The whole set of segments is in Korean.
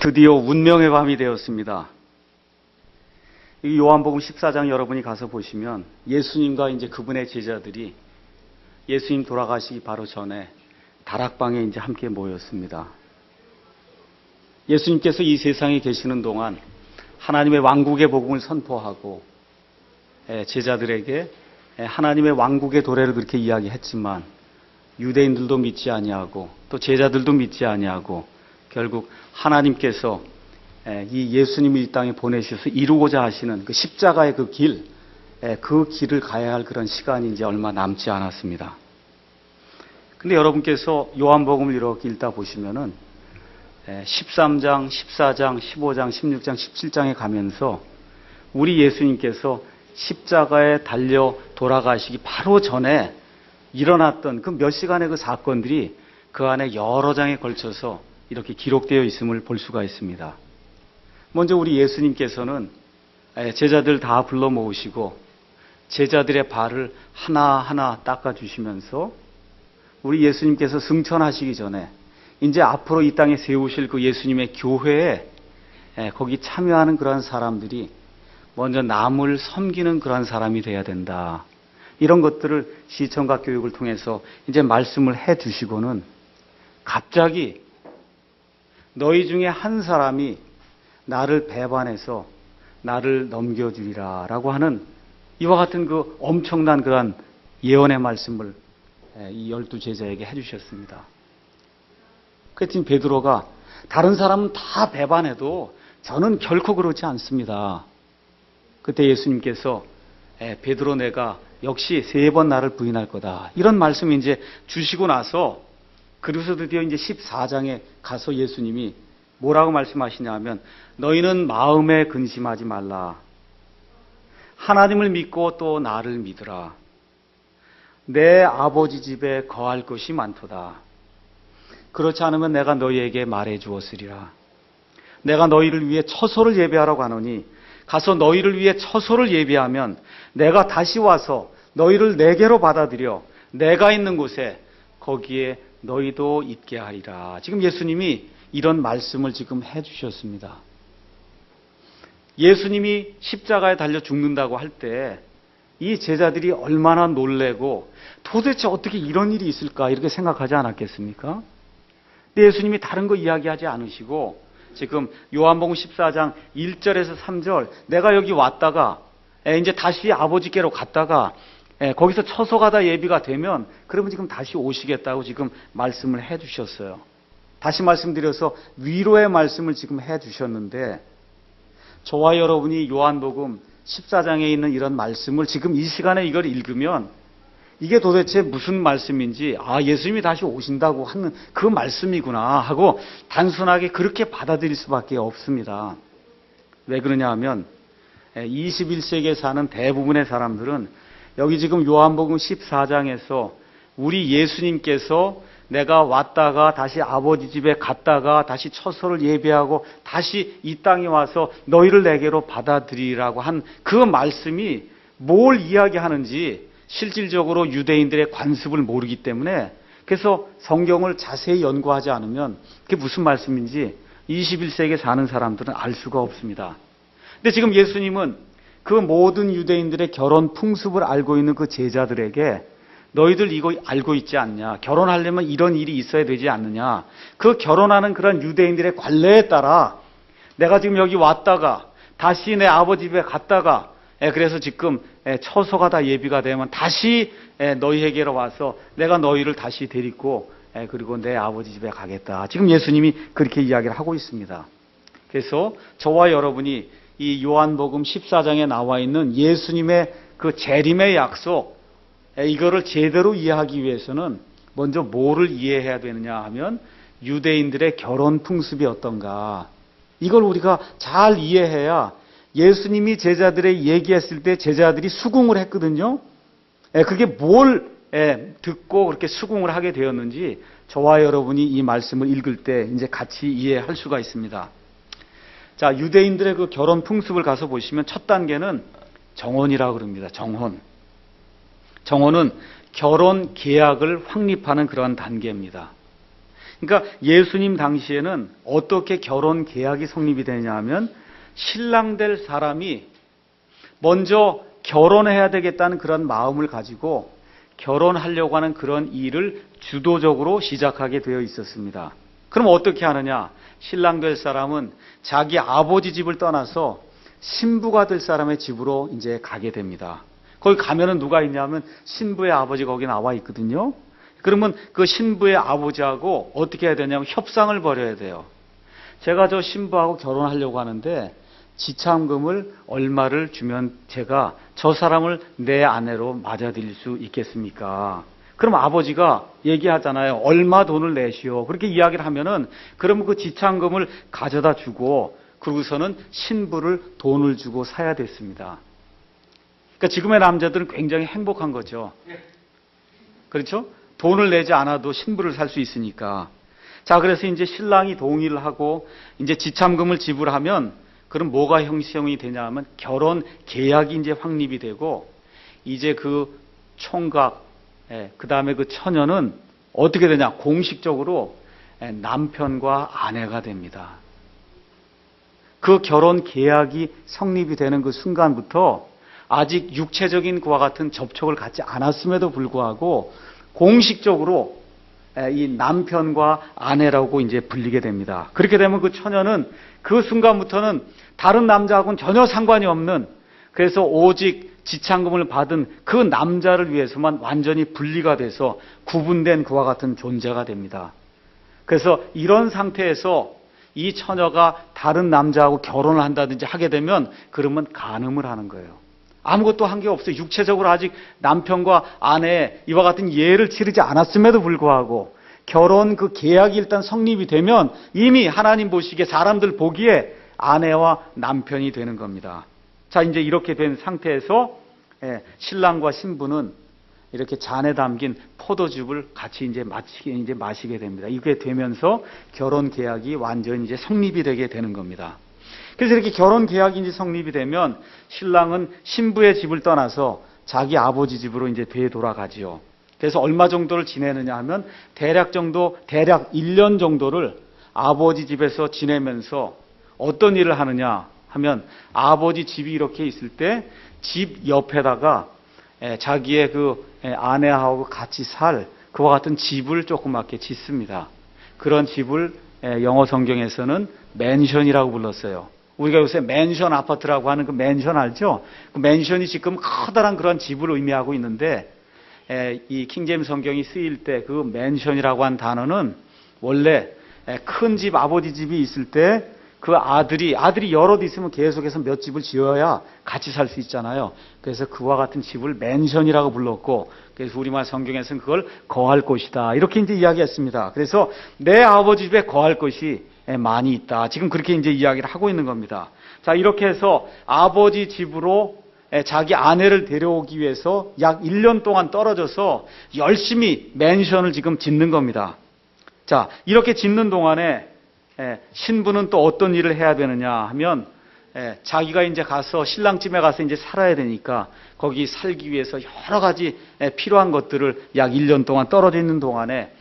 드디어 운명의 밤이 되었습니다. 이 요한복음 14장 여러분이 가서 보시면 예수님과 이제 그분의 제자들이 예수님 돌아가시기 바로 전에 다락방에 이제 함께 모였습니다. 예수님께서 이 세상에 계시는 동안 하나님의 왕국의 복음을 선포하고 제자들에게 하나님의 왕국의 도래를 그렇게 이야기했지만 유대인들도 믿지 아니하고 또 제자들도 믿지 아니하고 결국 하나님께서 이 예수님을 이 땅에 보내셔서 이루고자 하시는 그 십자가의 그 길을 가야 할 그런 시간이 이제 얼마 남지 않았습니다. 근데 여러분께서 요한복음을 이렇게 읽다 보시면은 13장, 14장, 15장, 16장, 17장에 가면서 우리 예수님께서 십자가에 달려 돌아가시기 바로 전에 일어났던 그 몇 시간의 그 사건들이 그 안에 여러 장에 걸쳐서 이렇게 기록되어 있음을 볼 수가 있습니다. 먼저 우리 예수님께서는 제자들 다 불러 모으시고 제자들의 발을 하나하나 닦아주시면서 우리 예수님께서 승천하시기 전에 이제 앞으로 이 땅에 세우실 그 예수님의 교회에 거기 참여하는 그러한 사람들이 먼저 남을 섬기는 그러한 사람이 돼야 된다. 이런 것들을 시청각 교육을 통해서 이제 말씀을 해 주시고는 갑자기 너희 중에 한 사람이 나를 배반해서 나를 넘겨주리라 라고 하는 이와 같은 그 엄청난 그러한 예언의 말씀을 이 12제자에게 해주셨습니다. 그랬더니 베드로가 다른 사람은 다 배반해도 저는 결코 그렇지 않습니다. 그때 예수님께서 베드로 내가 역시 3번 나를 부인할 거다. 이런 말씀을 이제 주시고 나서 그래서 드디어 이제 14장에 가서 예수님이 뭐라고 말씀하시냐 하면 너희는 마음에 근심하지 말라. 하나님을 믿고 또 나를 믿으라. 내 아버지 집에 거할 것이 많도다. 그렇지 않으면 내가 너희에게 말해 주었으리라. 내가 너희를 위해 처소를 예비하라고 하노니 가서 너희를 위해 처소를 예비하면 내가 다시 와서 너희를 내게로 받아들여 내가 있는 곳에 거기에 너희도 있게 하리라. 지금 예수님이 이런 말씀을 지금 해 주셨습니다. 예수님이 십자가에 달려 죽는다고 할 때 이 제자들이 얼마나 놀래고 도대체 어떻게 이런 일이 있을까 이렇게 생각하지 않았겠습니까? 근데 예수님이 다른 거 이야기하지 않으시고 지금 요한복음 14장 1절에서 3절 내가 여기 왔다가 이제 다시 아버지께로 갔다가 거기서 처소가다 예비가 되면 그러면 지금 다시 오시겠다고 지금 말씀을 해 주셨어요. 다시 말씀드려서 위로의 말씀을 지금 해 주셨는데 저와 여러분이 요한복음 14장에 있는 이런 말씀을 지금 이 시간에 이걸 읽으면 이게 도대체 무슨 말씀인지 예수님이 다시 오신다고 하는 그 말씀이구나 하고 단순하게 그렇게 받아들일 수밖에 없습니다. 왜 그러냐 하면 21세기에 사는 대부분의 사람들은 여기 지금 요한복음 14장에서 우리 예수님께서 내가 왔다가 다시 아버지 집에 갔다가 다시 처소를 예비하고 다시 이 땅에 와서 너희를 내게로 받아들이라고 한 그 말씀이 뭘 이야기하는지 실질적으로 유대인들의 관습을 모르기 때문에 그래서 성경을 자세히 연구하지 않으면 그게 무슨 말씀인지 21세기에 사는 사람들은 알 수가 없습니다. 근데 지금 예수님은 그 모든 유대인들의 결혼 풍습을 알고 있는 그 제자들에게 너희들 이거 알고 있지 않냐? 결혼하려면 이런 일이 있어야 되지 않느냐? 그 결혼하는 그런 유대인들의 관례에 따라 내가 지금 여기 왔다가 다시 내 아버지 집에 갔다가 그래서 지금 처소가 다 예비가 되면 다시 너희에게로 와서 내가 너희를 다시 데리고 그리고 내 아버지 집에 가겠다. 지금 예수님이 그렇게 이야기를 하고 있습니다. 그래서 저와 여러분이 이 요한복음 14장에 나와 있는 예수님의 그 재림의 약속 이거를 제대로 이해하기 위해서는 먼저 뭐를 이해해야 되느냐 하면 유대인들의 결혼 풍습이 어떤가 이걸 우리가 잘 이해해야 예수님이 제자들에게 얘기했을 때 제자들이 수긍을 했거든요. 그게 뭘 듣고 그렇게 수긍을 하게 되었는지 저와 여러분이 이 말씀을 읽을 때 이제 같이 이해할 수가 있습니다. 자, 유대인들의 그 결혼 풍습을 가서 보시면 첫 단계는 정혼이라고 그럽니다. 정혼은 결혼 계약을 확립하는 그러한 단계입니다. 그러니까 예수님 당시에는 어떻게 결혼 계약이 성립이 되냐 하면 신랑 될 사람이 먼저 결혼해야 되겠다는 그런 마음을 가지고 결혼하려고 하는 그런 일을 주도적으로 시작하게 되어 있었습니다. 그럼 어떻게 하느냐? 신랑 될 사람은 자기 아버지 집을 떠나서 신부가 될 사람의 집으로 이제 가게 됩니다. 거기 가면은 누가 있냐면 신부의 아버지 거기 나와 있거든요. 그러면 그 신부의 아버지하고 어떻게 해야 되냐면 협상을 벌여야 돼요. 제가 저 신부하고 결혼하려고 하는데 지참금을 얼마를 주면 제가 저 사람을 내 아내로 맞아들일 수 있겠습니까? 그럼 아버지가 얘기하잖아요. 얼마 돈을 내시오. 그렇게 이야기를 하면은 그러면 그 지참금을 가져다 주고 그러고서는 신부를 돈을 주고 사야 됐습니다. 그러니까 지금의 남자들은 굉장히 행복한 거죠. 그렇죠? 돈을 내지 않아도 신부를 살 수 있으니까. 자, 그래서 이제 신랑이 동의를 하고 이제 지참금을 지불하면 그럼 뭐가 형성이 되냐 하면 결혼 계약이 이제 확립이 되고 이제 그 총각, 그 다음에 그 처녀는 어떻게 되냐? 공식적으로 남편과 아내가 됩니다. 그 결혼 계약이 성립이 되는 그 순간부터 아직 육체적인 그와 같은 접촉을 갖지 않았음에도 불구하고 공식적으로 이 남편과 아내라고 이제 불리게 됩니다. 그렇게 되면 그 처녀는 그 순간부터는 다른 남자하고는 전혀 상관이 없는, 그래서 오직 지참금을 받은 그 남자를 위해서만 완전히 분리가 돼서 구분된 그와 같은 존재가 됩니다. 그래서 이런 상태에서 이 처녀가 다른 남자하고 결혼을 한다든지 하게 되면 그러면 간음을 하는 거예요. 아무것도 한 게 없어요. 육체적으로 아직 남편과 아내의 이와 같은 예를 치르지 않았음에도 불구하고 결혼 그 계약이 일단 성립이 되면 이미 하나님 보시기에, 사람들 보기에 아내와 남편이 되는 겁니다. 자, 이제 이렇게 된 상태에서 신랑과 신부는 이렇게 잔에 담긴 포도즙을 같이 이제 마시게 됩니다. 이게 되면서 결혼 계약이 완전히 이제 성립이 되게 되는 겁니다. 그래서 이렇게 결혼 계약이 이제 성립이 되면 신랑은 신부의 집을 떠나서 자기 아버지 집으로 이제 되돌아가지요. 그래서 얼마 정도를 지내느냐 하면 대략 1년 정도를 아버지 집에서 지내면서 어떤 일을 하느냐 하면 아버지 집이 이렇게 있을 때 집 옆에다가 자기의 그 아내하고 같이 살 그와 같은 집을 조그맣게 짓습니다. 그런 집을 영어 성경에서는 맨션이라고 불렀어요. 우리가 요새 맨션 아파트라고 하는 그 맨션 알죠? 그 맨션이 지금 커다란 그런 집을 의미하고 있는데 이 킹제임스 성경이 쓰일 때 그 맨션이라고 한 단어는 원래 큰 집, 아버지 집이 있을 때 그 아들이 여럿 있으면 계속해서 몇 집을 지어야 같이 살 수 있잖아요. 그래서 그와 같은 집을 맨션이라고 불렀고, 그래서 우리말 성경에서는 그걸 거할 곳이다 이렇게 이제 이야기했습니다. 그래서 내 아버지 집에 거할 것이 많이 있다. 지금 그렇게 이제 이야기를 하고 있는 겁니다. 자, 이렇게 해서 아버지 집으로 자기 아내를 데려오기 위해서 약 1년 동안 떨어져서 열심히 맨션을 지금 짓는 겁니다. 자, 이렇게 짓는 동안에 신부는 또 어떤 일을 해야 되느냐 하면 자기가 이제 가서 신랑집에 가서 이제 살아야 되니까 거기 살기 위해서 여러 가지 필요한 것들을 약 1년 동안 떨어져 있는 동안에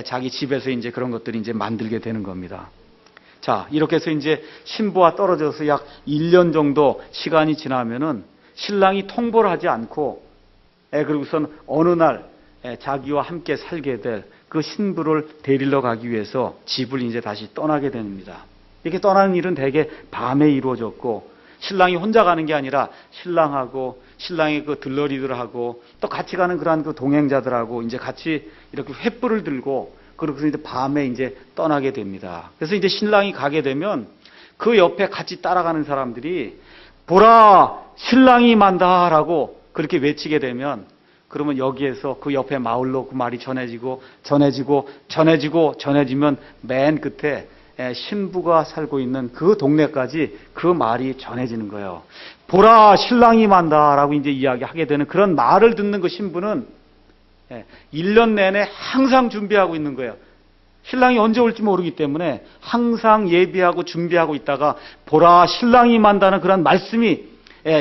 자기 집에서 이제 그런 것들을 이제 만들게 되는 겁니다. 자, 이렇게 해서 이제 신부와 떨어져서 약 1년 정도 시간이 지나면은 신랑이 통보를 하지 않고 그리고선 어느 날 자기와 함께 살게 될 그 신부를 데리러 가기 위해서 집을 이제 다시 떠나게 됩니다. 이렇게 떠나는 일은 대개 밤에 이루어졌고, 신랑이 혼자 가는 게 아니라 신랑하고 신랑의 그 들러리들하고 또 같이 가는 그러한 그 동행자들하고 이제 같이 이렇게 횃불을 들고 그렇게 이제 밤에 이제 떠나게 됩니다. 그래서 이제 신랑이 가게 되면 그 옆에 같이 따라가는 사람들이 보라 신랑이 만다라고 그렇게 외치게 되면, 그러면 여기에서 그 옆에 마을로 그 말이 전해지면 맨 끝에 신부가 살고 있는 그 동네까지 그 말이 전해지는 거예요. 보라 신랑이 만다라고 이제 이야기하게 되는 그런 말을 듣는 그 신부는 1년 내내 항상 준비하고 있는 거예요. 신랑이 언제 올지 모르기 때문에 항상 예비하고 준비하고 있다가 보라 신랑이 만다는 그런 말씀이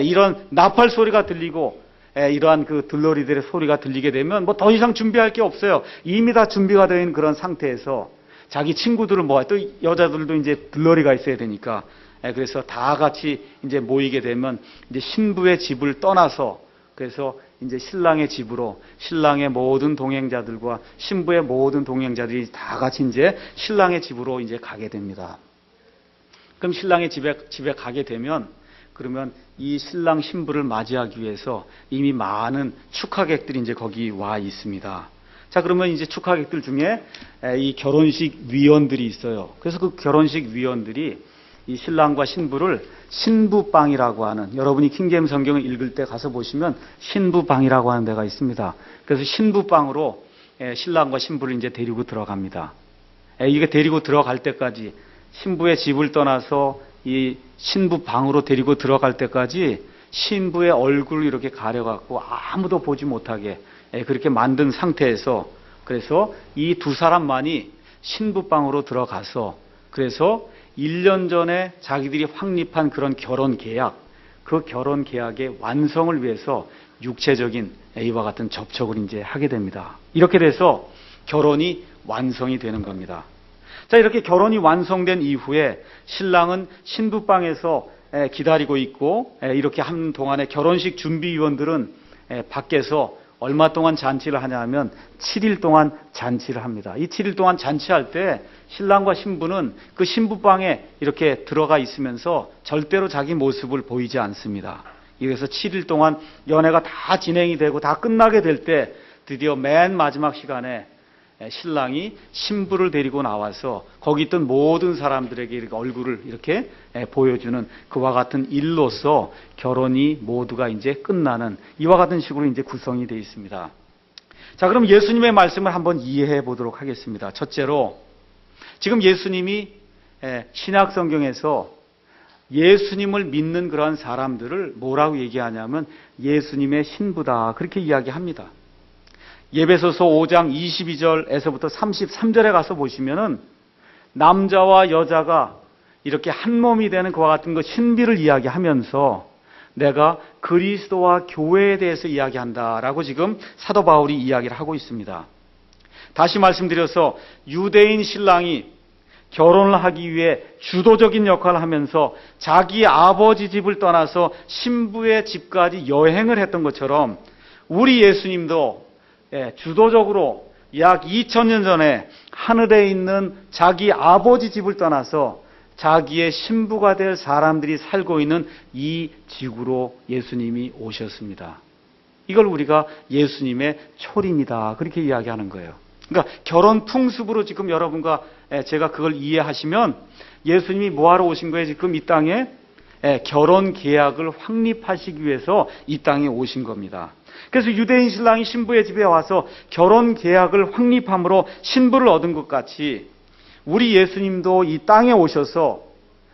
이런 나팔 소리가 들리고 이러한 그 들러리들의 소리가 들리게 되면 뭐 더 이상 준비할 게 없어요. 이미 다 준비가 되어 있는 그런 상태에서 자기 친구들을 모아, 또 여자들도 이제 들러리가 있어야 되니까, 그래서 다 같이 이제 모이게 되면 이제 신부의 집을 떠나서, 그래서 이제 신랑의 집으로 신랑의 모든 동행자들과 신부의 모든 동행자들이 다 같이 이제 신랑의 집으로 이제 가게 됩니다. 그럼 신랑의 집에 가게 되면, 그러면 이 신랑 신부를 맞이하기 위해서 이미 많은 축하객들이 이제 거기 와 있습니다. 자, 그러면 이제 축하객들 중에 이 결혼식 위원들이 있어요. 그래서 그 결혼식 위원들이 이 신랑과 신부를 신부방이라고 하는, 여러분이 킹제임스 성경을 읽을 때 가서 보시면 신부방이라고 하는 데가 있습니다. 그래서 신부방으로 신랑과 신부를 이제 데리고 들어갑니다. 이게 데리고 들어갈 때까지, 신부의 집을 떠나서 이 신부방으로 데리고 들어갈 때까지 신부의 얼굴을 이렇게 가려갖고 아무도 보지 못하게 그렇게 만든 상태에서, 그래서 이 두 사람만이 신부방으로 들어가서, 그래서 1년 전에 자기들이 확립한 그런 결혼 계약, 그 결혼 계약의 완성을 위해서 육체적인 이와 같은 접촉을 이제 하게 됩니다. 이렇게 돼서 결혼이 완성이 되는 겁니다. 자, 이렇게 결혼이 완성된 이후에 신랑은 신부방에서 기다리고 있고, 이렇게 하는 동안에 결혼식 준비위원들은 밖에서 얼마 동안 잔치를 하냐면 7일 동안 잔치를 합니다. 이 7일 동안 잔치할 때 신랑과 신부는 그 신부방에 이렇게 들어가 있으면서 절대로 자기 모습을 보이지 않습니다. 그래서 7일 동안 연애가 다 진행이 되고 다 끝나게 될 때 드디어 맨 마지막 시간에 신랑이 신부를 데리고 나와서 거기 있던 모든 사람들에게 이렇게 얼굴을 이렇게 보여주는 그와 같은 일로서 결혼이 모두가 이제 끝나는 이와 같은 식으로 이제 구성이 되어 있습니다. 자, 그럼 예수님의 말씀을 한번 이해해 보도록 하겠습니다. 첫째로, 지금 예수님이 신약 성경에서 예수님을 믿는 그러한 사람들을 뭐라고 얘기하냐면 예수님의 신부다, 그렇게 이야기합니다. 에베소서 5장 22절에서부터 33절에 가서 보시면은 남자와 여자가 이렇게 한 몸이 되는 그와 같은 그 신비를 이야기하면서 내가 그리스도와 교회에 대해서 이야기한다라고 지금 사도 바울이 이야기를 하고 있습니다. 다시 말씀드려서 유대인 신랑이 결혼을 하기 위해 주도적인 역할을 하면서 자기 아버지 집을 떠나서 신부의 집까지 여행을 했던 것처럼 우리 예수님도 주도적으로 약 2000년 전에 하늘에 있는 자기 아버지 집을 떠나서 자기의 신부가 될 사람들이 살고 있는 이 지구로 예수님이 오셨습니다. 이걸 우리가 예수님의 초림이다, 그렇게 이야기하는 거예요. 그러니까 결혼 풍습으로 지금 여러분과 제가 그걸 이해하시면 예수님이 뭐하러 오신 거예요? 지금 이 땅에 결혼 계약을 확립하시기 위해서 이 땅에 오신 겁니다. 그래서 유대인 신랑이 신부의 집에 와서 결혼 계약을 확립함으로 신부를 얻은 것 같이 우리 예수님도 이 땅에 오셔서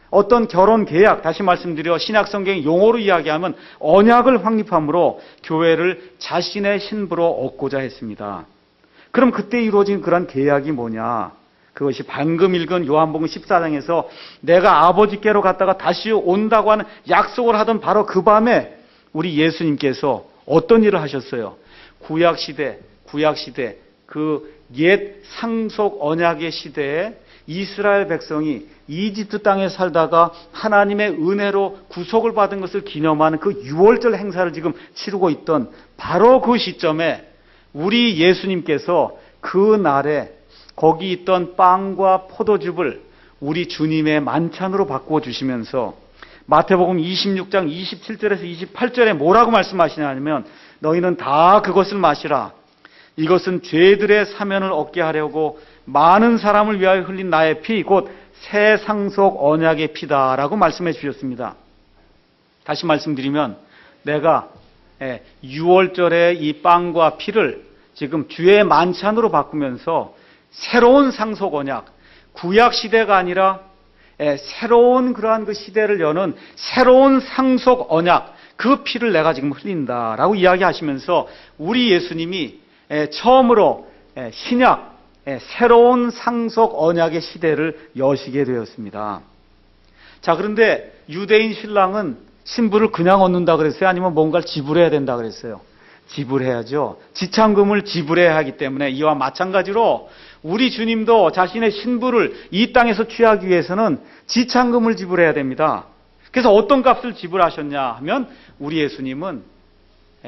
어떤 결혼 계약, 다시 말씀드려 신약 성경 용어로 이야기하면 언약을 확립함으로 교회를 자신의 신부로 얻고자 했습니다. 그럼 그때 이루어진 그런 계약이 뭐냐? 그것이 방금 읽은 요한복음 14장에서 내가 아버지께로 갔다가 다시 온다고 하는 약속을 하던 바로 그 밤에 우리 예수님께서 어떤 일을 하셨어요? 구약시대 그 옛 상속 언약의 시대에 이스라엘 백성이 이집트 땅에 살다가 하나님의 은혜로 구속을 받은 것을 기념하는 그 유월절 행사를 지금 치르고 있던 바로 그 시점에 우리 예수님께서 그 날에 거기 있던 빵과 포도즙을 우리 주님의 만찬으로 바꾸어 주시면서 마태복음 26장 27절에서 28절에 뭐라고 말씀하시냐면 너희는 다 그것을 마시라. 이것은 죄들의 사면을 얻게 하려고 많은 사람을 위하여 흘린 나의 피, 곧 새 상속 언약의 피다라고 말씀해 주셨습니다. 다시 말씀드리면 내가 6월절에 이 빵과 피를 지금 주의 만찬으로 바꾸면서 새로운 상속 언약, 구약 시대가 아니라 새로운 그러한 그 시대를 여는 새로운 상속 언약, 그 피를 내가 지금 흘린다라고 이야기하시면서 우리 예수님이 처음으로 신약 새로운 상속 언약의 시대를 여시게 되었습니다. 자, 그런데 유대인 신랑은 신부를 그냥 얻는다 그랬어요? 아니면 뭔가를 지불해야 된다 그랬어요? 지불해야죠. 지참금을 지불해야 하기 때문에 이와 마찬가지로 우리 주님도 자신의 신부를 이 땅에서 취하기 위해서는 지참금을 지불해야 됩니다. 그래서 어떤 값을 지불하셨냐 하면 우리 예수님은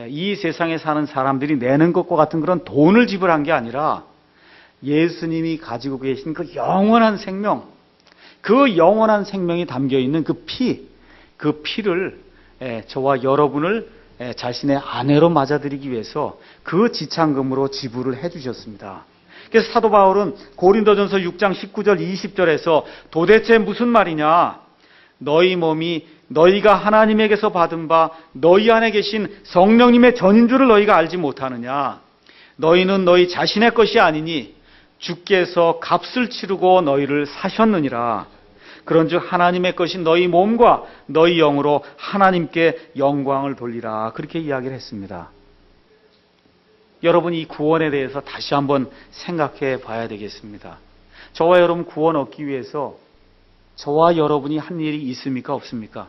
이 세상에 사는 사람들이 내는 것과 같은 그런 돈을 지불한 게 아니라 예수님이 가지고 계신 그 영원한 생명, 그 영원한 생명이 담겨있는 그 피를 저와 여러분을 자신의 아내로 맞아들이기 위해서 그 지참금으로 지불을 해주셨습니다. 그래서 사도 바울은 고린도전서 6장 19절 20절에서 도대체 무슨 말이냐? 너희 몸이 너희가 하나님에게서 받은 바 너희 안에 계신 성령님의 전인 줄을 너희가 알지 못하느냐? 너희는 너희 자신의 것이 아니니 주께서 값을 치르고 너희를 사셨느니라. 그런즉 하나님의 것인 너희 몸과 너희 영으로 하나님께 영광을 돌리라. 그렇게 이야기를 했습니다. 여러분, 이 구원에 대해서 다시 한번 생각해 봐야 되겠습니다. 저와 여러분 구원 얻기 위해서 저와 여러분이 한 일이 있습니까? 없습니까?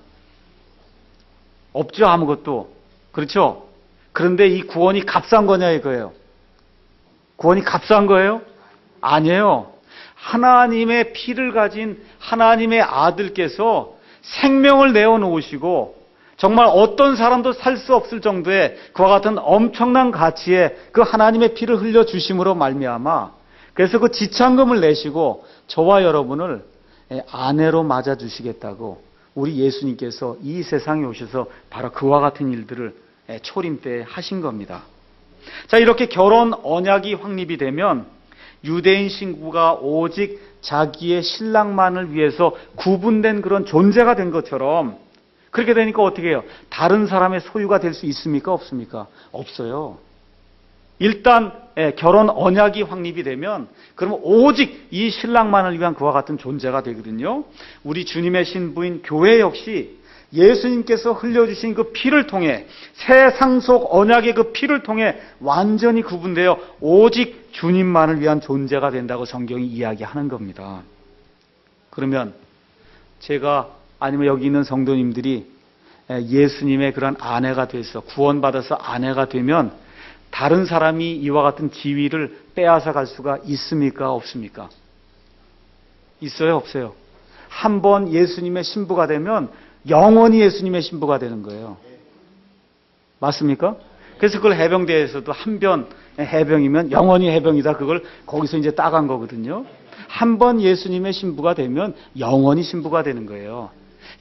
없죠. 아무것도. 그렇죠? 그런데 이 구원이 값싼 거냐 이거예요. 구원이 값싼 거예요? 아니에요. 하나님의 피를 가진 하나님의 아들께서 생명을 내어놓으시고 정말 어떤 사람도 살 수 없을 정도의 그와 같은 엄청난 가치의 그 하나님의 피를 흘려주심으로 말미암아 그래서 그 지참금을 내시고 저와 여러분을 아내로 맞아주시겠다고 우리 예수님께서 이 세상에 오셔서 바로 그와 같은 일들을 초림 때 하신 겁니다. 자, 이렇게 결혼 언약이 확립이 되면 유대인 신부가 오직 자기의 신랑만을 위해서 구분된 그런 존재가 된 것처럼 그렇게 되니까 어떻게 해요? 다른 사람의 소유가 될 수 있습니까? 없습니까? 없어요. 일단 결혼 언약이 확립이 되면 그러면 오직 이 신랑만을 위한 그와 같은 존재가 되거든요. 우리 주님의 신부인 교회 역시 예수님께서 흘려주신 그 피를 통해 새 상속 언약의 그 피를 통해 완전히 구분되어 오직 주님만을 위한 존재가 된다고 성경이 이야기하는 겁니다. 그러면 제가 아니면 여기 있는 성도님들이 예수님의 그런 아내가 돼서 구원받아서 아내가 되면 다른 사람이 이와 같은 지위를 빼앗아 갈 수가 있습니까? 없습니까? 있어요? 없어요? 한번 예수님의 신부가 되면 영원히 예수님의 신부가 되는 거예요. 맞습니까? 그래서 그걸 해병대에서도 한 번 해병이면 영원히 해병이다. 그걸 거기서 이제 따간 거거든요. 한 번 예수님의 신부가 되면 영원히 신부가 되는 거예요.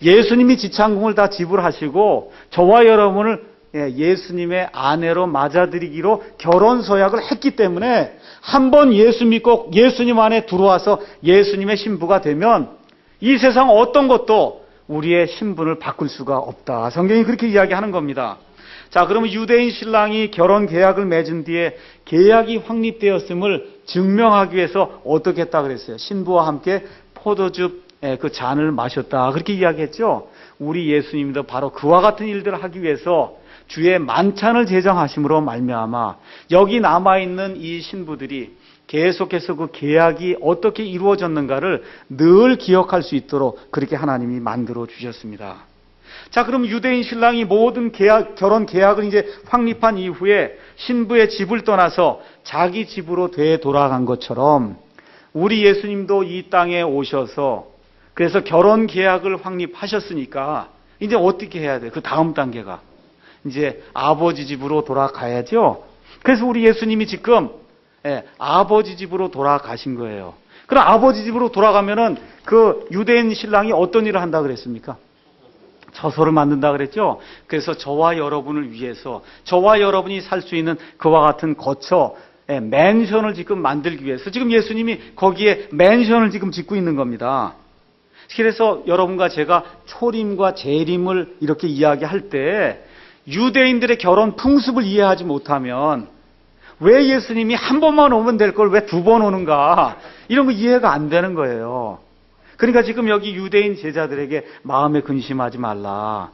예수님이 지참금을 다 지불하시고 저와 여러분을 예수님의 아내로 맞아들이기로 결혼 서약을 했기 때문에 한 번 예수 믿고 예수님 안에 들어와서 예수님의 신부가 되면 이 세상 어떤 것도 우리의 신분을 바꿀 수가 없다. 성경이 그렇게 이야기하는 겁니다. 자, 그러면 유대인 신랑이 결혼 계약을 맺은 뒤에 계약이 확립되었음을 증명하기 위해서 어떻게 했다 그랬어요? 신부와 함께 포도주 그 잔을 마셨다. 그렇게 이야기했죠. 우리 예수님도 바로 그와 같은 일들을 하기 위해서 주의 만찬을 제정하심으로 말미암아 여기 남아있는 이 신부들이 계속해서 그 계약이 어떻게 이루어졌는가를 늘 기억할 수 있도록 그렇게 하나님이 만들어 주셨습니다. 자, 그럼 유대인 신랑이 모든 결혼 계약을 이제 확립한 이후에 신부의 집을 떠나서 자기 집으로 되돌아간 것처럼 우리 예수님도 이 땅에 오셔서 그래서 결혼 계약을 확립하셨으니까 이제 어떻게 해야 돼요? 그 다음 단계가 이제 아버지 집으로 돌아가야죠. 그래서 우리 예수님이 지금 아버지 집으로 돌아가신 거예요. 그럼 아버지 집으로 돌아가면은 그 유대인 신랑이 어떤 일을 한다 그랬습니까? 처소를 만든다 그랬죠. 그래서 저와 여러분을 위해서 저와 여러분이 살 수 있는 그와 같은 거처 맨션을 지금 만들기 위해서 지금 예수님이 거기에 맨션을 지금 짓고 있는 겁니다. 그래서 여러분과 제가 초림과 재림을 이렇게 이야기할 때 유대인들의 결혼 풍습을 이해하지 못하면 왜 예수님이 한 번만 오면 될 걸 왜 두 번 오는가? 이런 거 이해가 안 되는 거예요. 그러니까 지금 여기 유대인 제자들에게 마음에 근심하지 말라.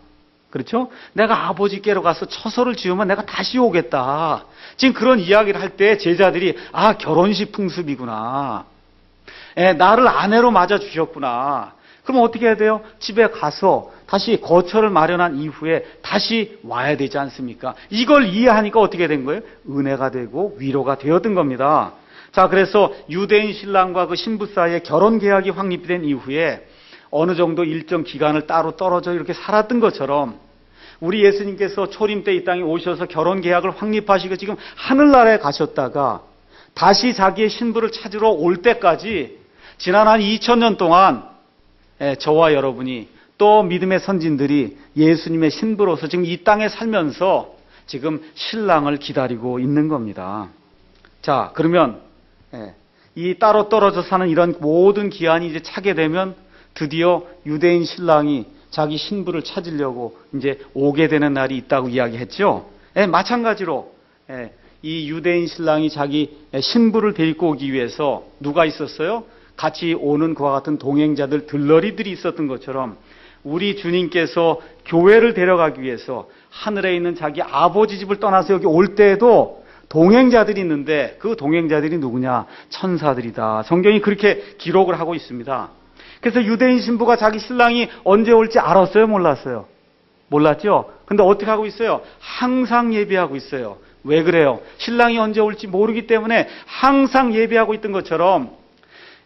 그렇죠? 내가 아버지께로 가서 처소를 지으면 내가 다시 오겠다. 지금 그런 이야기를 할 때 제자들이 결혼식 풍습이구나. 나를 아내로 맞아주셨구나. 그럼 어떻게 해야 돼요? 집에 가서 다시 거처를 마련한 이후에 다시 와야 되지 않습니까? 이걸 이해하니까 어떻게 된 거예요? 은혜가 되고 위로가 되었던 겁니다. 자, 그래서 유대인 신랑과 그 신부 사이에 결혼 계약이 확립된 이후에 어느 정도 일정 기간을 따로 떨어져 이렇게 살았던 것처럼 우리 예수님께서 초림 때 이 땅에 오셔서 결혼 계약을 확립하시고 지금 하늘나라에 가셨다가 다시 자기의 신부를 찾으러 올 때까지 지난 한 2000년 동안 저와 여러분이 또 믿음의 선진들이 예수님의 신부로서 지금 이 땅에 살면서 지금 신랑을 기다리고 있는 겁니다. 자, 그러면 이 따로 떨어져 사는 이런 모든 기한이 이제 차게 되면 드디어 유대인 신랑이 자기 신부를 찾으려고 이제 오게 되는 날이 있다고 이야기했죠. 마찬가지로 이 유대인 신랑이 자기 신부를 데리고 오기 위해서 누가 있었어요? 같이 오는 그와 같은 동행자들, 들러리들이 있었던 것처럼 우리 주님께서 교회를 데려가기 위해서 하늘에 있는 자기 아버지 집을 떠나서 여기 올 때에도 동행자들이 있는데 그 동행자들이 누구냐? 천사들이다. 성경이 그렇게 기록을 하고 있습니다. 그래서 유대인 신부가 자기 신랑이 언제 올지 알았어요? 몰랐어요? 몰랐죠? 근데 어떻게 하고 있어요? 항상 예배하고 있어요. 왜 그래요? 신랑이 언제 올지 모르기 때문에 항상 예배하고 있던 것처럼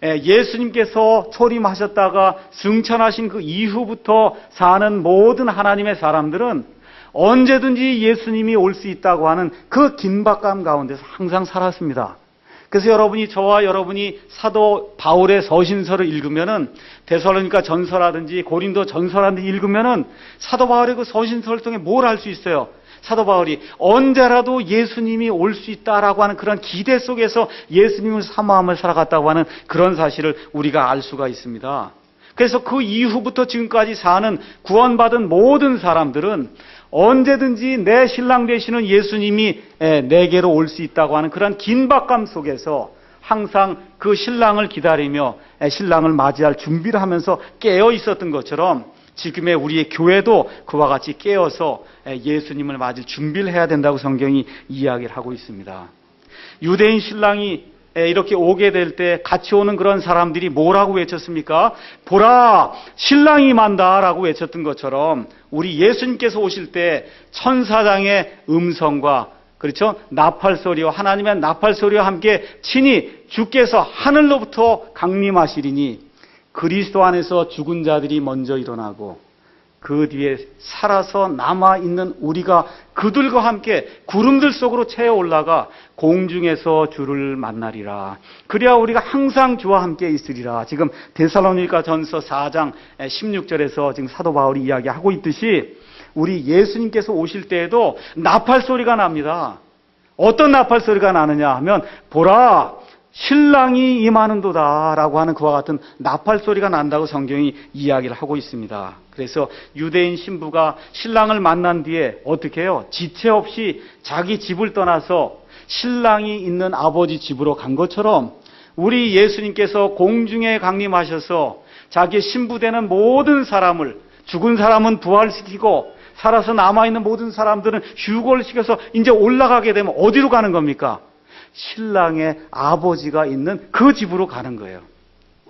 예수님께서 초림하셨다가 승천하신 그 이후부터 사는 모든 하나님의 사람들은 언제든지 예수님이 올 수 있다고 하는 그 긴박감 가운데서 항상 살았습니다. 그래서 저와 여러분이 사도 바울의 서신서를 읽으면은 데살로니가 전서라든지 고린도 전서라든지 읽으면은 사도 바울의 그 서신서를 통해 뭘 알 수 있어요? 사도 바울이 언제라도 예수님이 올 수 있다라고 하는 그런 기대 속에서 예수님을 사모함을 살아갔다고 하는 그런 사실을 우리가 알 수가 있습니다. 그래서 그 이후부터 지금까지 사는 구원받은 모든 사람들은 언제든지 내 신랑 되시는 예수님이 내게로 올 수 있다고 하는 그런 긴박감 속에서 항상 그 신랑을 기다리며 신랑을 맞이할 준비를 하면서 깨어 있었던 것처럼 지금의 우리의 교회도 그와 같이 깨어서 예수님을 맞을 준비를 해야 된다고 성경이 이야기를 하고 있습니다. 유대인 신랑이 이렇게 오게 될 때 같이 오는 그런 사람들이 뭐라고 외쳤습니까? 보라, 신랑이 만다라고 외쳤던 것처럼 우리 예수님께서 오실 때 천사장의 음성과 그렇죠? 나팔 소리와 하나님의 나팔 소리와 함께 친히 주께서 하늘로부터 강림하시리니 그리스도 안에서 죽은 자들이 먼저 일어나고 그 뒤에 살아서 남아있는 우리가 그들과 함께 구름들 속으로 채어 올라가 공중에서 주를 만나리라. 그래야 우리가 항상 주와 함께 있으리라. 지금 데살로니가 전서 4장 16절에서 지금 사도 바울이 이야기하고 있듯이 우리 예수님께서 오실 때에도 나팔 소리가 납니다. 어떤 나팔 소리가 나느냐 하면 보라 신랑이 임하는도다 라고 하는 그와 같은 나팔 소리가 난다고 성경이 이야기를 하고 있습니다. 그래서 유대인 신부가 신랑을 만난 뒤에 어떻게 해요? 지체 없이 자기 집을 떠나서 신랑이 있는 아버지 집으로 간 것처럼 우리 예수님께서 공중에 강림하셔서 자기의 신부되는 모든 사람을 죽은 사람은 부활시키고 살아서 남아있는 모든 사람들은 휴거를 시켜서 이제 올라가게 되면 어디로 가는 겁니까? 신랑의 아버지가 있는 그 집으로 가는 거예요.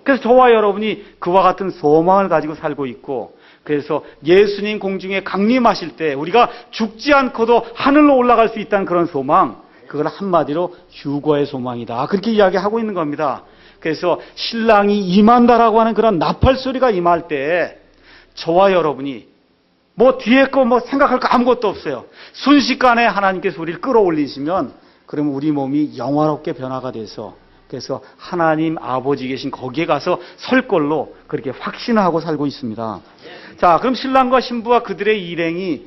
그래서 저와 여러분이 그와 같은 소망을 가지고 살고 있고 그래서 예수님 공중에 강림하실 때 우리가 죽지 않고도 하늘로 올라갈 수 있다는 그런 소망, 그걸 한마디로 휴거의 소망이다. 그렇게 이야기하고 있는 겁니다. 그래서 신랑이 임한다라고 하는 그런 나팔 소리가 임할 때 저와 여러분이 뒤에 거 생각할 거 아무것도 없어요. 순식간에 하나님께서 우리를 끌어올리시면 그러면 우리 몸이 영화롭게 변화가 돼서 그래서 하나님 아버지 계신 거기에 가서 설 걸로 그렇게 확신하고 살고 있습니다. 자, 그럼 신랑과 신부와 그들의 일행이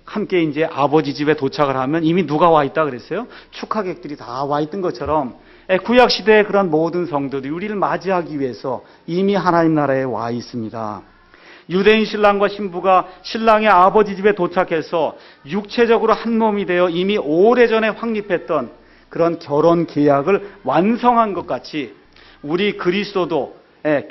함께 이제 아버지 집에 도착을 하면 이미 누가 와 있다 그랬어요? 축하객들이 다 와 있던 것처럼 구약 시대의 그런 모든 성도들이 우리를 맞이하기 위해서 이미 하나님 나라에 와 있습니다. 유대인 신랑과 신부가 신랑의 아버지 집에 도착해서 육체적으로 한 몸이 되어 이미 오래전에 확립했던 그런 결혼 계약을 완성한 것 같이 우리 그리스도도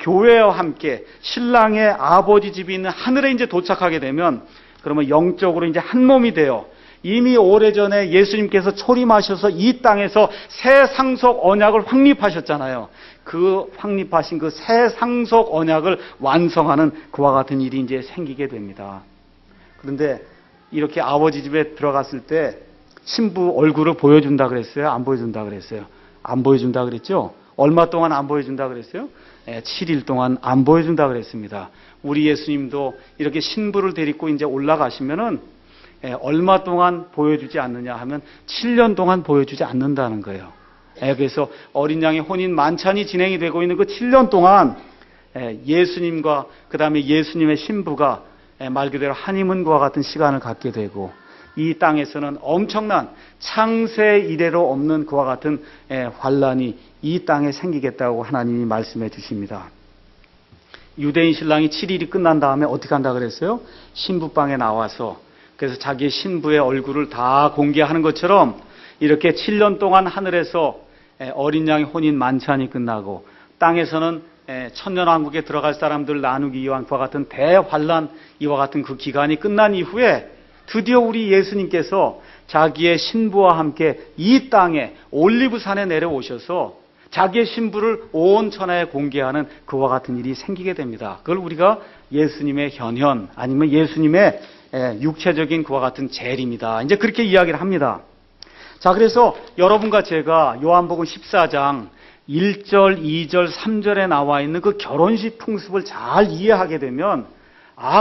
교회와 함께 신랑의 아버지 집이 있는 하늘에 이제 도착하게 되면 그러면 영적으로 이제 한 몸이 되어 이미 오래전에 예수님께서 초림하셔서 이 땅에서 새 상속 언약을 확립하셨잖아요. 그 확립하신 그 새 상속 언약을 완성하는 그와 같은 일이 이제 생기게 됩니다. 그런데 이렇게 아버지 집에 들어갔을 때 신부 얼굴을 보여준다 그랬어요? 안 보여준다 그랬어요? 안 보여준다 그랬죠? 얼마 동안 안 보여준다 그랬어요? 7일 동안 안 보여준다 그랬습니다. 우리 예수님도 이렇게 신부를 데리고 이제 올라가시면은 얼마 동안 보여주지 않느냐 하면 7년 동안 보여주지 않는다는 거예요. 그래서 어린 양의 혼인 만찬이 진행이 되고 있는 그 7년 동안 예수님과 그 다음에 예수님의 신부가 말 그대로 한이문과 같은 시간을 갖게 되고, 이 땅에서는 엄청난 창세 이래로 없는 그와 같은 환란이 이 땅에 생기겠다고 하나님이 말씀해 주십니다. 유대인 신랑이 7일이 끝난 다음에 어떻게 한다 그랬어요? 신부방에 나와서, 그래서 자기 신부의 얼굴을 다 공개하는 것처럼 이렇게 7년 동안 하늘에서 어린 양의 혼인 만찬이 끝나고, 땅에서는 천년왕국에 들어갈 사람들 나누기 이와 같은 대환란, 이와 같은 그 기간이 끝난 이후에 드디어 우리 예수님께서 자기의 신부와 함께 이 땅에 올리브산에 내려오셔서 자기의 신부를 온 천하에 공개하는 그와 같은 일이 생기게 됩니다. 그걸 우리가 예수님의 현현, 아니면 예수님의 육체적인 그와 같은 재림이다, 이제 그렇게 이야기를 합니다. 자, 그래서 여러분과 제가 요한복음 14장 1절, 2절, 3절에 나와 있는 그 결혼식 풍습을 잘 이해하게 되면,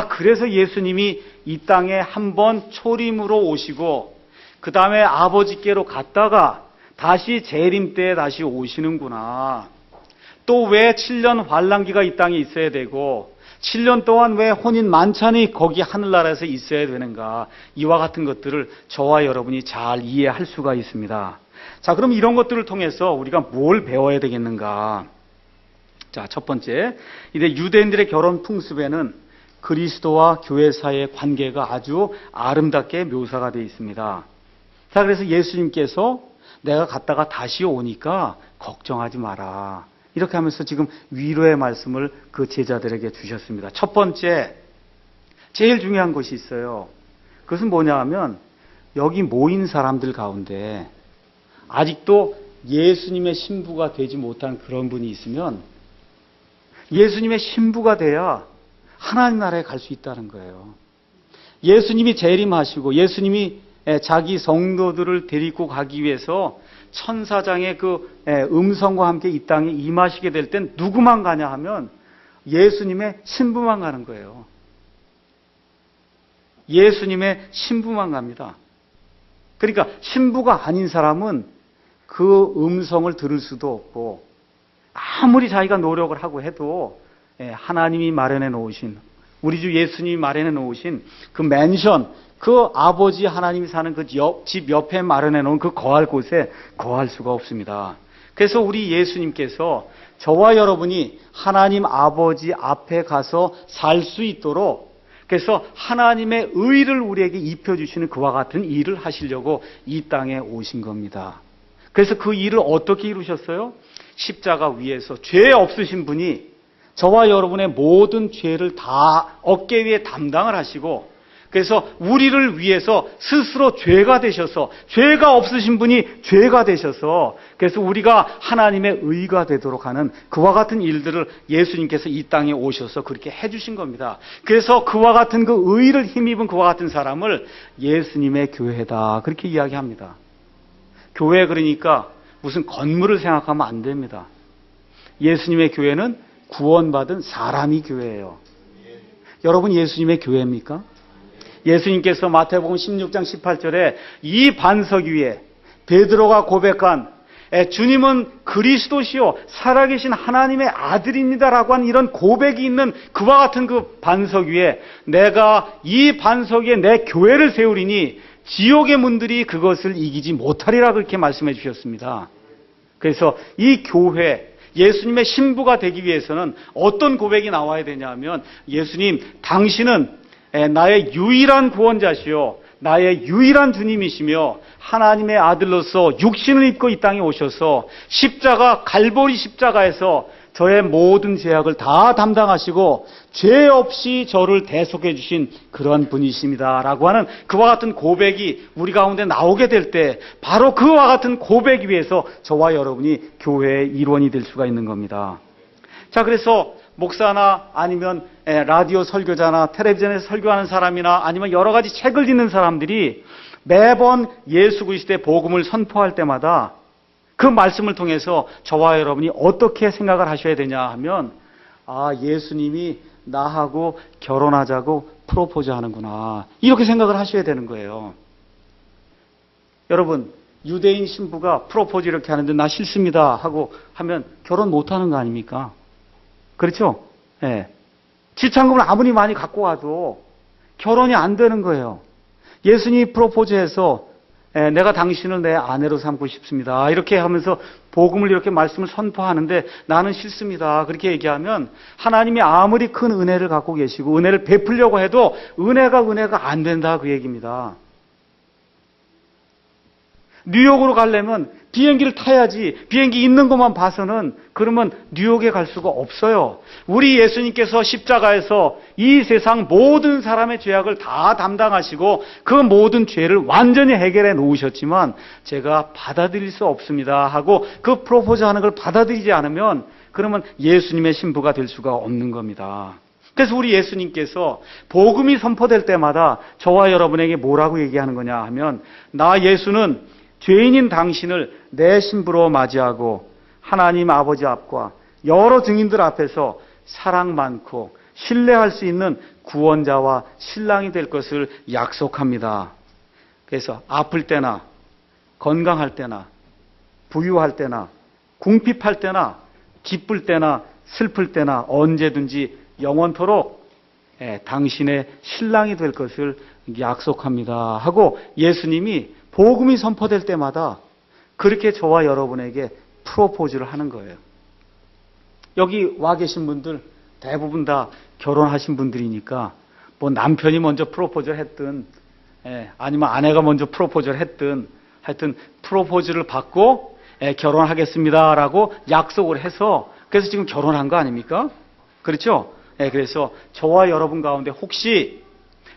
그래서 예수님이 이 땅에 한번 초림으로 오시고 그 다음에 아버지께로 갔다가 다시 재림 때에 다시 오시는구나. 또 왜 7년 환란기가 이 땅에 있어야 되고 7년 동안 왜 혼인 만찬이 거기 하늘나라에서 있어야 되는가. 이와 같은 것들을 저와 여러분이 잘 이해할 수가 있습니다. 자, 그럼 이런 것들을 통해서 우리가 뭘 배워야 되겠는가. 자, 첫 번째, 이제 유대인들의 결혼 풍습에는 그리스도와 교회 사이의 관계가 아주 아름답게 묘사가 되어 있습니다. 자, 그래서 예수님께서 내가 갔다가 다시 오니까 걱정하지 마라, 이렇게 하면서 지금 위로의 말씀을 그 제자들에게 주셨습니다. 첫 번째, 제일 중요한 것이 있어요. 그것은 뭐냐 하면, 여기 모인 사람들 가운데 아직도 예수님의 신부가 되지 못한 그런 분이 있으면 예수님의 신부가 돼야 하나님 나라에 갈 수 있다는 거예요. 예수님이 재림하시고 예수님이 자기 성도들을 데리고 가기 위해서 천사장의 그 음성과 함께 이 땅에 임하시게 될 땐 누구만 가냐 하면 예수님의 신부만 가는 거예요. 예수님의 신부만 갑니다. 그러니까 신부가 아닌 사람은 그 음성을 들을 수도 없고, 아무리 자기가 노력을 하고 해도 하나님이 마련해 놓으신, 우리 주 예수님이 마련해 놓으신 그 맨션, 그 아버지 하나님이 사는 그 집 옆에 마련해 놓은 그 거할 곳에 거할 수가 없습니다. 그래서 우리 예수님께서 저와 여러분이 하나님 아버지 앞에 가서 살 수 있도록, 그래서 하나님의 의를 우리에게 입혀주시는 그와 같은 일을 하시려고 이 땅에 오신 겁니다. 그래서 그 일을 어떻게 이루셨어요? 십자가 위에서 죄 없으신 분이 저와 여러분의 모든 죄를 다 어깨 위에 담당을 하시고, 그래서 우리를 위해서 스스로 죄가 되셔서, 죄가 없으신 분이 죄가 되셔서, 그래서 우리가 하나님의 의가 되도록 하는 그와 같은 일들을 예수님께서 이 땅에 오셔서 그렇게 해주신 겁니다. 그래서 그와 같은 그 의를 힘입은 그와 같은 사람을 예수님의 교회다, 그렇게 이야기합니다. 교회, 그러니까 무슨 건물을 생각하면 안 됩니다. 예수님의 교회는 구원받은 사람이 교회예요. 여러분, 예수님의 교회입니까? 예수님께서 마태복음 16장 18절에 이 반석 위에 베드로가 고백한 주님은 그리스도시요 살아계신 하나님의 아들입니다라고 하는 이런 고백이 있는 그와 같은 그 반석 위에, 내가 이 반석 위에 내 교회를 세우리니 지옥의 문들이 그것을 이기지 못하리라, 그렇게 말씀해 주셨습니다. 그래서 이 교회, 예수님의 신부가 되기 위해서는 어떤 고백이 나와야 되냐면, 예수님, 당신은 나의 유일한 구원자시요 나의 유일한 주님이시며 하나님의 아들로서 육신을 입고 이 땅에 오셔서 십자가, 갈보리 십자가에서 저의 모든 죄악을 다 담당하시고 죄 없이 저를 대속해 주신 그런 분이십니다 라고 하는 그와 같은 고백이 우리 가운데 나오게 될 때, 바로 그와 같은 고백 위에서 저와 여러분이 교회의 일원이 될 수가 있는 겁니다. 자, 그래서 목사나 아니면 라디오 설교자나 텔레비전에서 설교하는 사람이나 아니면 여러 가지 책을 읽는 사람들이 매번 예수 그리스도의 복음을 선포할 때마다 그 말씀을 통해서 저와 여러분이 어떻게 생각을 하셔야 되냐 하면, 아, 예수님이 나하고 결혼하자고 프로포즈 하는구나, 이렇게 생각을 하셔야 되는 거예요. 여러분, 유대인 신부가 프로포즈 이렇게 하는데 나 싫습니다 하고 하면 결혼 못하는 거 아닙니까? 그렇죠? 예. 지참금을 아무리 많이 갖고 와도 결혼이 안 되는 거예요. 예수님이 프로포즈해서 내가 당신을 내 아내로 삼고 싶습니다, 이렇게 하면서 복음을 이렇게 말씀을 선포하는데 나는 싫습니다, 그렇게 얘기하면 하나님이 아무리 큰 은혜를 갖고 계시고 은혜를 베풀려고 해도 은혜가 안 된다, 그 얘기입니다. 뉴욕으로 가려면 비행기를 타야지, 비행기 있는 것만 봐서는 그러면 뉴욕에 갈 수가 없어요. 우리 예수님께서 십자가에서 이 세상 모든 사람의 죄악을 다 담당하시고 그 모든 죄를 완전히 해결해 놓으셨지만 제가 받아들일 수 없습니다 하고 그 프로포즈 하는 걸 받아들이지 않으면 그러면 예수님의 신부가 될 수가 없는 겁니다. 그래서 우리 예수님께서 복음이 선포될 때마다 저와 여러분에게 뭐라고 얘기하는 거냐 하면, 나 예수는 죄인인 당신을 내 신부로 맞이하고 하나님 아버지 앞과 여러 증인들 앞에서 사랑 많고 신뢰할 수 있는 구원자와 신랑이 될 것을 약속합니다. 그래서 아플 때나 건강할 때나 부유할 때나 궁핍할 때나 기쁠 때나 슬플 때나 언제든지 영원토록 당신의 신랑이 될 것을 약속합니다 하고 예수님이 복음이 선포될 때마다 그렇게 저와 여러분에게 프로포즈를 하는 거예요. 여기 와 계신 분들 대부분 다 결혼하신 분들이니까 뭐 남편이 먼저 프로포즈를 했든 아니면 아내가 먼저 프로포즈를 했든 하여튼 프로포즈를 받고 결혼하겠습니다라고 약속을 해서 그래서 지금 결혼한 거 아닙니까? 그렇죠? 그래서 저와 여러분 가운데 혹시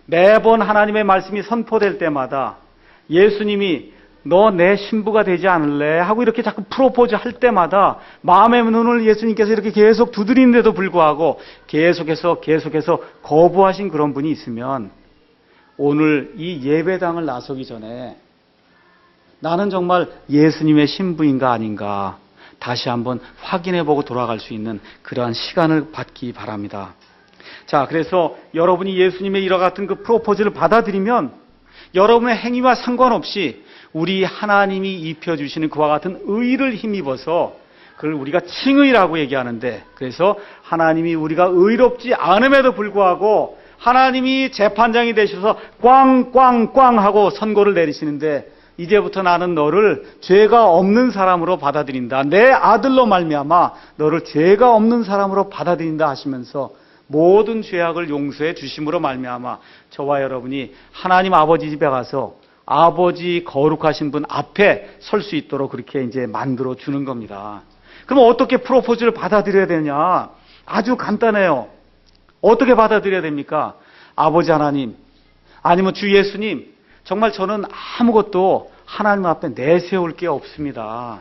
매번 하나님의 말씀이 선포될 때마다 예수님이 너 내 신부가 되지 않을래 하고 이렇게 자꾸 프로포즈 할 때마다 마음의 문을 예수님께서 이렇게 계속 두드리는데도 불구하고 계속해서 거부하신 그런 분이 있으면 오늘 이 예배당을 나서기 전에 나는 정말 예수님의 신부인가 아닌가 다시 한번 확인해보고 돌아갈 수 있는 그러한 시간을 받기 바랍니다. 자, 그래서 여러분이 예수님의 이와 같은 그 프로포즈를 받아들이면 여러분의 행위와 상관없이 우리 하나님이 입혀주시는 그와 같은 의를 힘입어서 그걸 우리가 칭의라고 얘기하는데, 그래서 하나님이 우리가 의롭지 않음에도 불구하고 하나님이 재판장이 되셔서 꽝꽝꽝 하고 선고를 내리시는데 이제부터 나는 너를 죄가 없는 사람으로 받아들인다, 내 아들로 말미암아 너를 죄가 없는 사람으로 받아들인다 하시면서 모든 죄악을 용서해 주심으로 말미암아 저와 여러분이 하나님 아버지 집에 가서 아버지 거룩하신 분 앞에 설 수 있도록 그렇게 이제 만들어 주는 겁니다. 그럼 어떻게 프로포즈를 받아들여야 되냐? 아주 간단해요. 어떻게 받아들여야 됩니까? 아버지 하나님, 아니면 주 예수님, 정말 저는 아무것도 하나님 앞에 내세울 게 없습니다.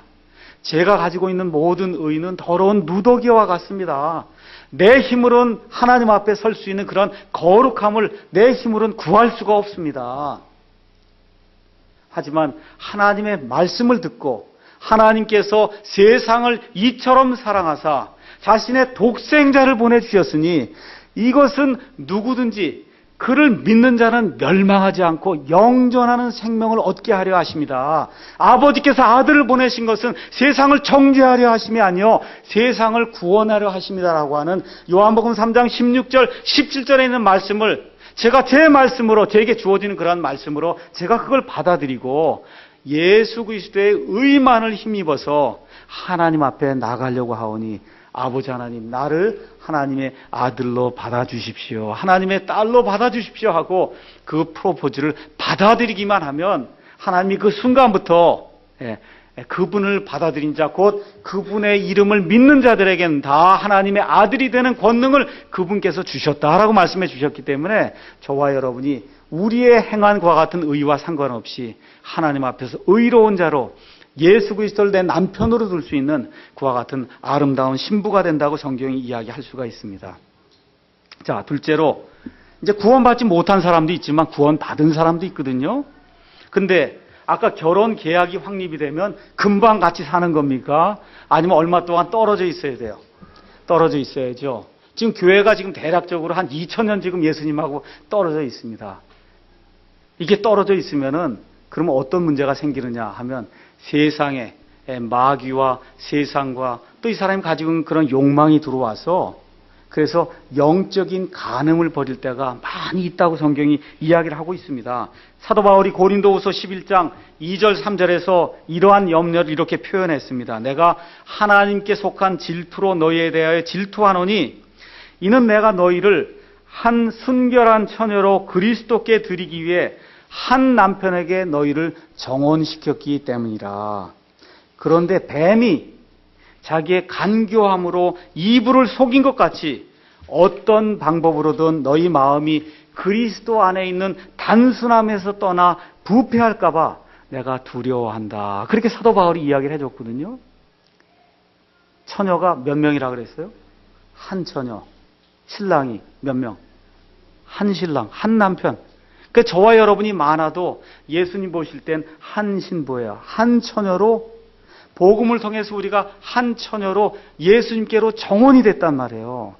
제가 가지고 있는 모든 의는 더러운 누더기와 같습니다. 내 힘으로는 하나님 앞에 설 수 있는 그런 거룩함을 내 힘으로는 구할 수가 없습니다. 하지만 하나님의 말씀을 듣고 하나님께서 세상을 이처럼 사랑하사 자신의 독생자를 보내주셨으니 이것은 누구든지 그를 믿는 자는 멸망하지 않고 영존하는 생명을 얻게 하려 하십니다. 아버지께서 아들을 보내신 것은 세상을 정죄하려 하심이 아니요 세상을 구원하려 하십니다라고 하는 요한복음 3장 16절 17절에 있는 말씀을 제가 제 말씀으로, 제게 주어지는 그러한 말씀으로 제가 그걸 받아들이고 예수 그리스도의 의만을 힘입어서 하나님 앞에 나가려고 하오니 아버지 하나님, 나를 하나님의 아들로 받아주십시오, 하나님의 딸로 받아주십시오 하고 그 프로포즈를 받아들이기만 하면 하나님이 그 순간부터 그분을 받아들인 자, 곧 그분의 이름을 믿는 자들에게는 다 하나님의 아들이 되는 권능을 그분께서 주셨다라고 말씀해 주셨기 때문에 저와 여러분이 우리의 행한 것과 같은 의와 상관없이 하나님 앞에서 의로운 자로 예수 그리스도를 내 남편으로 둘 수 있는 그와 같은 아름다운 신부가 된다고 성경이 이야기할 수가 있습니다. 자, 둘째로 이제 구원받지 못한 사람도 있지만 구원받은 사람도 있거든요. 근데 아까 결혼 계약이 확립이 되면 금방 같이 사는 겁니까? 아니면 얼마 동안 떨어져 있어야 돼요? 떨어져 있어야죠. 지금 교회가 지금 대략적으로 한 2000년 지금 예수님하고 떨어져 있습니다. 이게 떨어져 있으면은 그러면 어떤 문제가 생기느냐 하면 세상에 마귀와 세상과 또 이 사람이 가지고 있는 그런 욕망이 들어와서 그래서 영적인 간음을 벌일 때가 많이 있다고 성경이 이야기를 하고 있습니다. 사도 바울이 고린도후서 11장 2절 3절에서 이러한 염려를 이렇게 표현했습니다. 내가 하나님께 속한 질투로 너희에 대하여 질투하노니 이는 내가 너희를 한 순결한 처녀로 그리스도께 드리기 위해 한 남편에게 너희를 정혼시켰기 때문이라. 그런데 뱀이 자기의 간교함으로 이불을 속인 것 같이 어떤 방법으로든 너희 마음이 그리스도 안에 있는 단순함에서 떠나 부패할까 봐 내가 두려워한다. 그렇게 사도 바울이 이야기를 해줬거든요. 처녀가 몇 명이라 그랬어요? 한 처녀. 신랑이 몇 명? 한 신랑, 한 남편. 그러니까 저와 여러분이 많아도 예수님 보실 땐 한 신부예요. 한 처녀로 복음을 통해서 우리가 한 처녀로 예수님께로 정혼이 됐단 말이에요.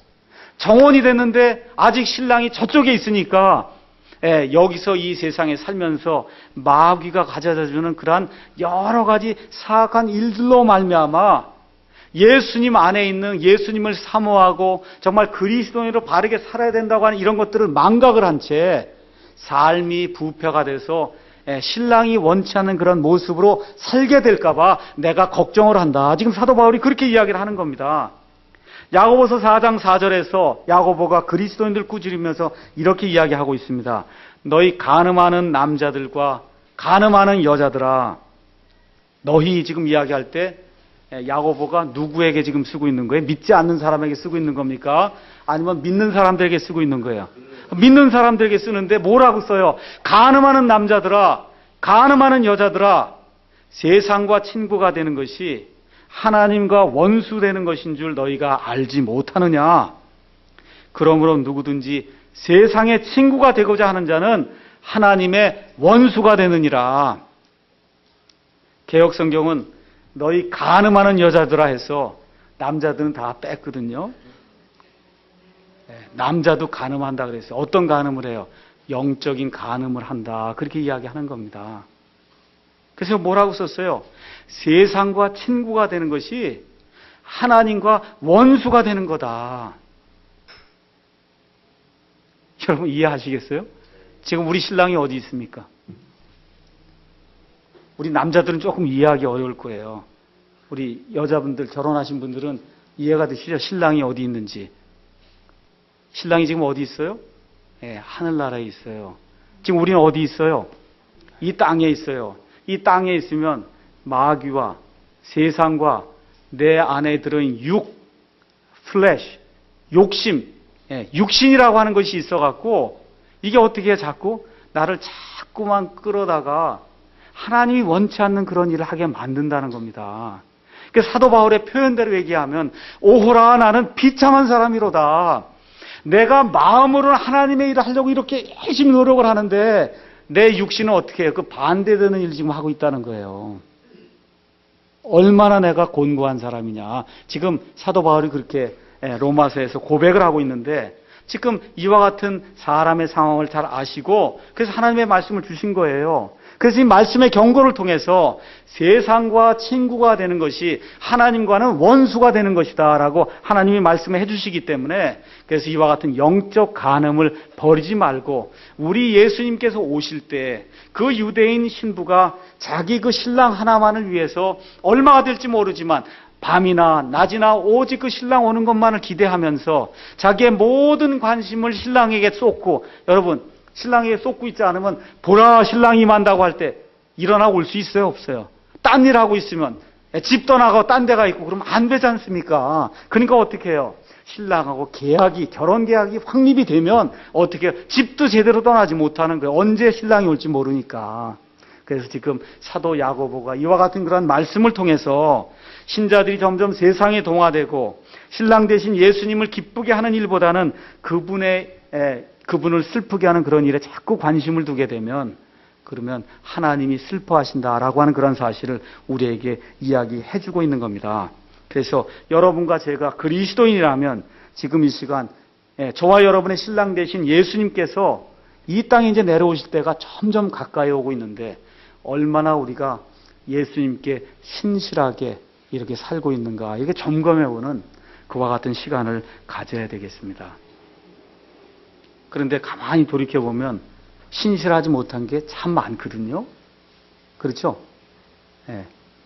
정혼이 됐는데 아직 신랑이 저쪽에 있으니까 여기서 이 세상에 살면서 마귀가 가져다주는 그러한 여러 가지 사악한 일들로 말미암아 예수님 안에 있는 예수님을 사모하고 정말 그리스도인으로 바르게 살아야 된다고 하는 이런 것들을 망각을 한 채 삶이 부패가 돼서 신랑이 원치 않는 그런 모습으로 살게 될까 봐 내가 걱정을 한다. 지금 사도 바울이 그렇게 이야기를 하는 겁니다. 야고보서 4장 4절에서 야고보가 그리스도인들 꾸짖으면서 이렇게 이야기하고 있습니다. 너희 간음하는 남자들과 간음하는 여자들아. 너희 지금 이야기할 때 야고보가 누구에게 지금 쓰고 있는 거예요? 믿지 않는 사람에게 쓰고 있는 겁니까? 아니면 믿는 사람들에게 쓰고 있는 거예요? 믿는 사람들에게 쓰는데 뭐라고 써요? 간음하는 남자들아, 간음하는 여자들아, 세상과 친구가 되는 것이 하나님과 원수되는 것인 줄 너희가 알지 못하느냐? 그러므로 누구든지 세상의 친구가 되고자 하는 자는 하나님의 원수가 되느니라. 개역성경은 너희 간음하는 여자들아 해서 남자들은 다 뺐거든요. 남자도 간음한다 그랬어요. 어떤 간음을 해요? 영적인 간음을 한다. 그렇게 이야기하는 겁니다. 그래서 뭐라고 썼어요? 세상과 친구가 되는 것이 하나님과 원수가 되는 거다. 여러분 이해하시겠어요? 지금 우리 신랑이 어디 있습니까? 우리 남자들은 조금 이해하기 어려울 거예요. 우리 여자분들, 결혼하신 분들은 이해가 되시죠? 신랑이 어디 있는지. 신랑이 지금 어디 있어요? 하늘나라에 있어요. 지금 우리는 어디 있어요? 이 땅에 있어요. 이 땅에 있으면 마귀와 세상과 내 안에 들어있는 플래시, 욕심, 육신이라고 하는 것이 있어갖고 이게 어떻게 해? 자꾸 나를 자꾸만 끌어다가 하나님이 원치 않는 그런 일을 하게 만든다는 겁니다. 그래서 사도 바울의 표현대로 얘기하면 오호라 나는 비참한 사람이로다. 내가 마음으로는 하나님의 일을 하려고 이렇게 열심히 노력을 하는데 내 육신은 어떻게 해요? 그 반대되는 일을 지금 하고 있다는 거예요. 얼마나 내가 곤고한 사람이냐. 지금 사도 바울이 그렇게 로마서에서 고백을 하고 있는데 지금 이와 같은 사람의 상황을 잘 아시고 그래서 하나님의 말씀을 주신 거예요. 그래서 이 말씀의 경고를 통해서 세상과 친구가 되는 것이 하나님과는 원수가 되는 것이다 라고 하나님이 말씀을 해주시기 때문에 그래서 이와 같은 영적 간음을 버리지 말고 우리 예수님께서 오실 때 그 유대인 신부가 자기 그 신랑 하나만을 위해서 얼마가 될지 모르지만 밤이나 낮이나 오직 그 신랑 오는 것만을 기대하면서 자기의 모든 관심을 신랑에게 쏟고 여러분 신랑에게 쏟고 있지 않으면 보라 신랑이 임한다고 할 때 일어나 올 수 있어요? 없어요? 딴 일 하고 있으면 집 떠나고 딴 데가 있고 그러면 안 되지 않습니까? 그러니까 어떻게 해요? 신랑하고 결혼 계약이 확립이 되면 어떻게 해요? 집도 제대로 떠나지 못하는 거예요. 언제 신랑이 올지 모르니까. 그래서 지금 사도 야고보가 이와 같은 그런 말씀을 통해서 신자들이 점점 세상에 동화되고 신랑 대신 예수님을 기쁘게 하는 일보다는 그분을 슬프게 하는 그런 일에 자꾸 관심을 두게 되면 그러면 하나님이 슬퍼하신다라고 하는 그런 사실을 우리에게 이야기해주고 있는 겁니다. 그래서 여러분과 제가 그리스도인이라면 지금 이 시간 저와 여러분의 신랑 되신 예수님께서 이 땅에 이제 내려오실 때가 점점 가까이 오고 있는데 얼마나 우리가 예수님께 신실하게 이렇게 살고 있는가, 이게 점검해보는 그와 같은 시간을 가져야 되겠습니다. 그런데 가만히 돌이켜보면 신실하지 못한 게 참 많거든요. 그렇죠?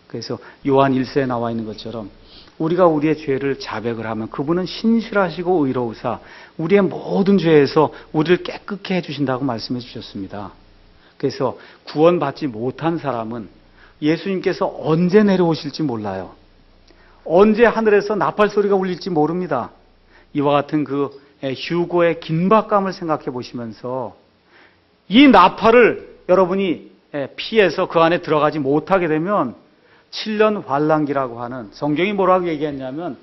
그래서 요한 1세에 나와 있는 것처럼 우리가 우리의 죄를 자백을 하면 그분은 신실하시고 의로우사 우리의 모든 죄에서 우리를 깨끗게 해주신다고 말씀해 주셨습니다. 그래서 구원받지 못한 사람은 예수님께서 언제 내려오실지 몰라요. 언제 하늘에서 나팔 소리가 울릴지 모릅니다. 이와 같은 그 휴고의 긴박감을 생각해 보시면서 이 나팔을 여러분이 피해서 그 안에 들어가지 못하게 되면 7년 환란기라고 하는, 성경이 뭐라고 얘기했냐면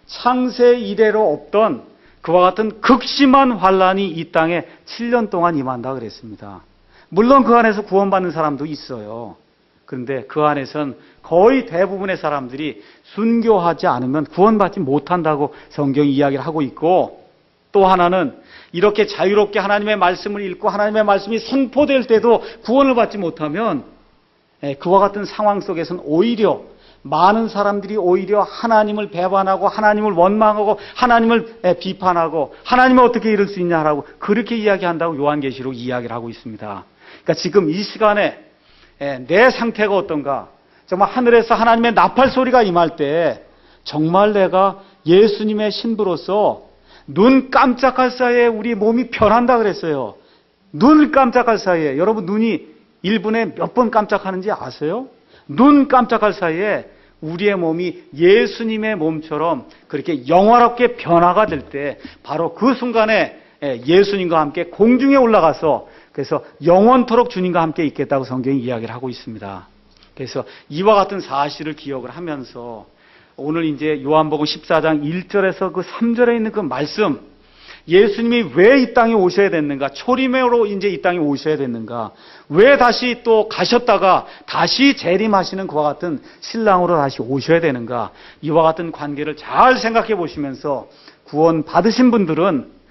창세 이래로 없던 그와 같은 극심한 환란이 이 땅에 7년 동안 임한다 그랬습니다. 물론 그 안에서 구원받는 사람도 있어요. 그런데 그 안에선 거의 대부분의 사람들이 순교하지 않으면 구원받지 못한다고 성경이 이야기를 하고 있고, 또 하나는 이렇게 자유롭게 하나님의 말씀을 읽고 하나님의 말씀이 선포될 때도 구원을 받지 못하면 그와 같은 상황 속에서는 오히려 많은 사람들이 오히려 하나님을 배반하고 하나님을 원망하고 하나님을 비판하고 하나님을 어떻게 이럴 수 있냐라고 그렇게 이야기한다고 요한계시록 이야기를 하고 있습니다. 그러니까 지금 이 시간에 내 상태가 어떤가, 정말 하늘에서 하나님의 나팔 소리가 임할 때 정말 내가 예수님의 신부로서 눈 깜짝할 사이에 우리 몸이 변한다 그랬어요. 눈 깜짝할 사이에, 여러분 눈이 1분에 몇 번 깜짝하는지 아세요? 눈 깜짝할 사이에 우리의 몸이 예수님의 몸처럼 그렇게 영화롭게 변화가 될 때 바로 그 순간에 예수님과 함께 공중에 올라가서 그래서 영원토록 주님과 함께 있겠다고 성경이 이야기를 하고 있습니다. 그래서 이와 같은 사실을 기억을 하면서 오늘 이제 요한복음 14장 1절에서 그 3절에 있는 그 말씀, 예수님이 왜 이 땅에 오셔야 됐는가, 초림으로 이제 이 땅에 오셔야 됐는가, 왜 다시 또 가셨다가 다시 재림하시는 그와 같은 신랑으로 다시 오셔야 되는가, 이와 같은 관계를 잘 생각해 보시면서 구원 받으신 분들은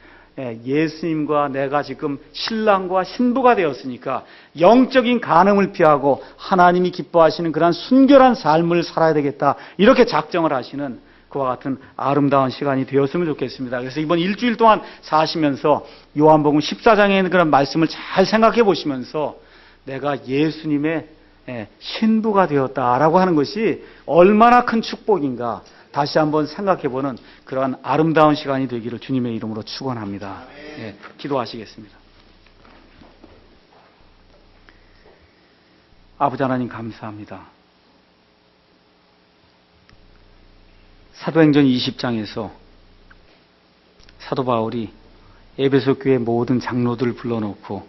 예수님과 내가 지금 신랑과 신부가 되었으니까 영적인 간음을 피하고 하나님이 기뻐하시는 그런 순결한 삶을 살아야 되겠다, 이렇게 작정을 하시는 그와 같은 아름다운 시간이 되었으면 좋겠습니다. 그래서 이번 일주일 동안 사시면서 요한복음 14장에 있는 그런 말씀을 잘 생각해 보시면서 내가 예수님의 신부가 되었다라고 하는 것이 얼마나 큰 축복인가 다시 한번 생각해보는 그러한 아름다운 시간이 되기를 주님의 이름으로 축원합니다. 기도하시겠습니다. 아버지 하나님 감사합니다. 사도행전 20장에서 사도 바울이 에베소 교회 모든 장로들을 불러놓고